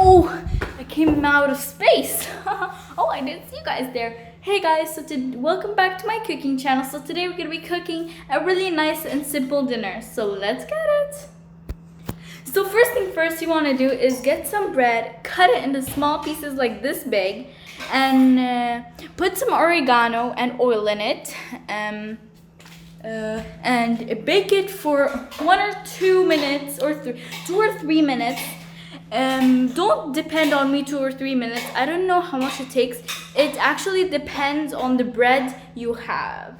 Oh, I came out of space. Oh, I didn't see you guys there. Hey guys, welcome back to my cooking channel. So today we're gonna be cooking a really nice and simple dinner. So let's get it. So first thing first you want to do is get some bread, cut it into small pieces like this big, and put some oregano and oil in it. And bake it for 1 or 2 minutes or 2 or 3 minutes. Don't depend on me 2 or 3 minutes. I don't know how much it takes. It actually depends on the bread you have.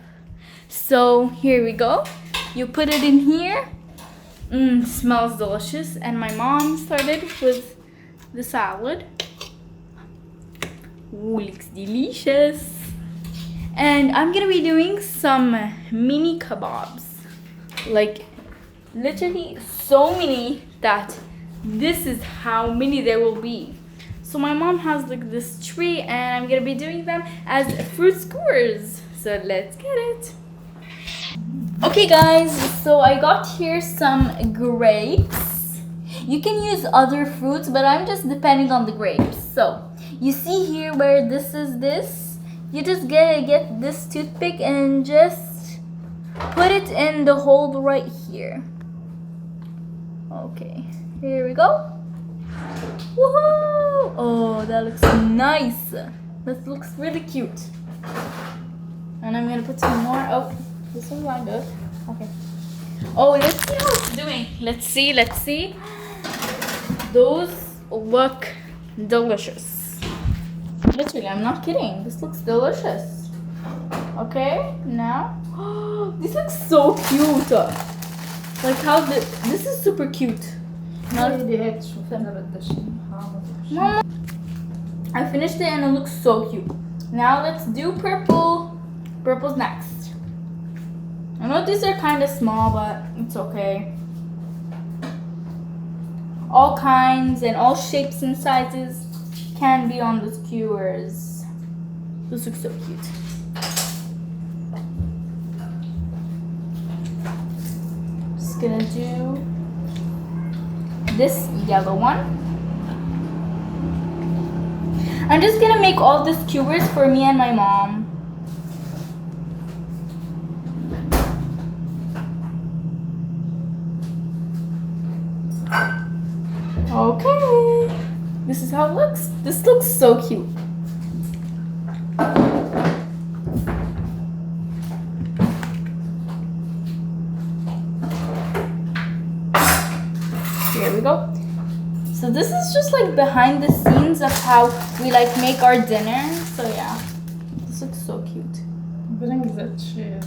So here we go. You put it in here. Smells delicious. And my mom started with the salad. Ooh, looks delicious. And I'm gonna be doing some mini kebabs. Like literally so many that this is how many there will be. So my mom has like this tree and I'm gonna be doing them as fruit skewers. So let's get it. Okay guys, so I got here some grapes. You can use other fruits, but I'm just depending on the grapes. So you see here where this is this. You just get this toothpick and just put it in the hole right here. Okay, here we go. Woohoo! Oh, that looks nice. This looks really cute. And I'm gonna put some more. Oh, this one's not good. Okay. Oh, let's see how it's doing. Let's see. Those look delicious. Literally, I'm not kidding. This looks delicious. Okay, now. This looks so cute. Like how this is super cute. Mama, I finished it and it looks so cute. Now let's do purple. Purple's next. I know these are kind of small, but it's okay. All kinds and all shapes and sizes can be on the skewers. This looks so cute. Just gonna do this yellow one. I'm just gonna make all the skewers for me and my mom. Okay, this is how it looks. This looks so cute. Here we go. So this is just like behind the scenes of how we like make our dinner. So yeah, this looks so cute. Bring the chair.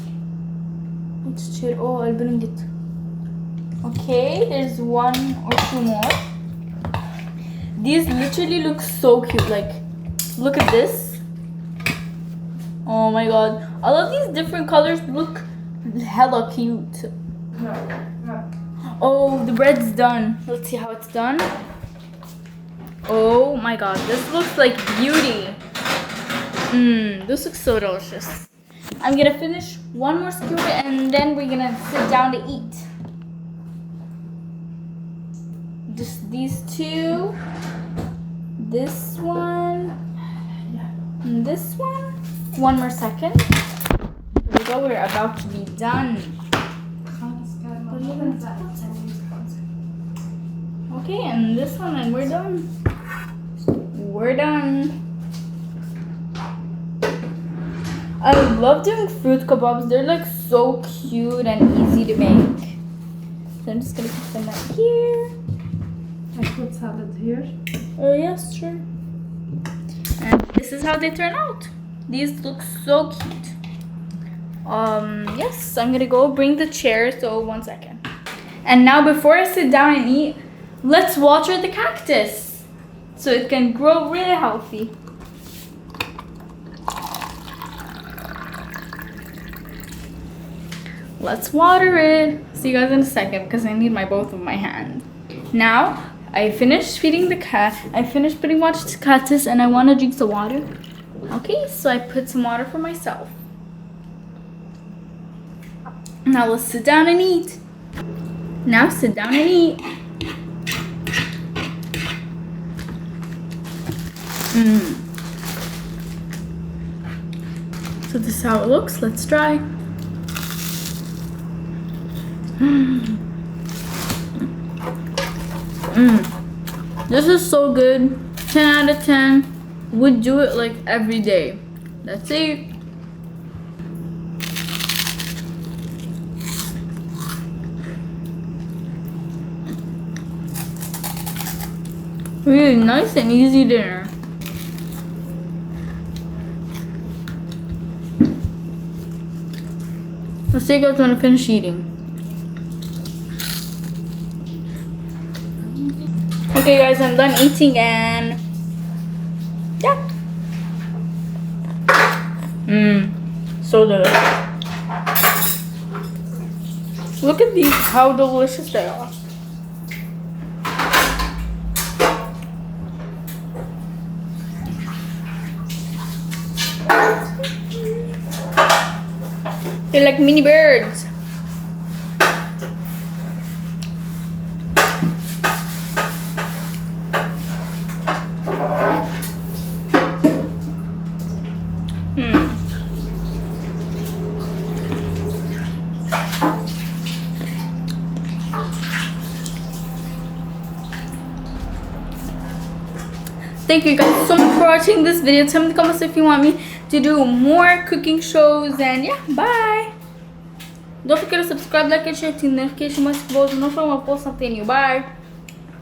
Which chair? Oh, I'll bring it. Okay, there's 1 or 2 more. These literally look so cute. Like, look at this. Oh my god. All of these different colors look hella cute. Oh, the bread's done. Let's see how it's done. Oh my god, this looks like beauty. This looks so delicious. I'm gonna finish 1 more skewer and then we're gonna sit down to eat. Just these 2. This one. And this one. 1 more second. Here we go, we're about to be done. Okay, and this one, and we're done. We're done. I love doing fruit kebabs. They're like so cute and easy to make. So I'm just gonna put them right here. I put salad here. Oh yes, sure. And this is how they turn out. These look so cute. Yes, I'm gonna go bring the chair, so 1 second. And now before I sit down and eat, let's water the cactus so it can grow really healthy. Let's water it. See you guys in a second because I need both of my hands. Now, I finished feeding the cat. I finished putting water to the cactus and I want to drink some water. Okay, so I put some water for myself. Now let's sit down and eat. Now sit down and eat. So this is how it looks. Let's try. This is so good. 10 out of 10. Would do it like every day. That's it. Really nice and easy dinner. Let's see you guys when I finish eating. Okay guys, I'm done eating and yeah. So delicious. Look at these, how delicious they are. They're like mini birds. Thank you guys so much for watching this video. Tell me in the comments if you want me to do more cooking shows, and yeah, bye. Don't forget to subscribe, like, and share, to notification once you post. No, I'll post something new. Bye.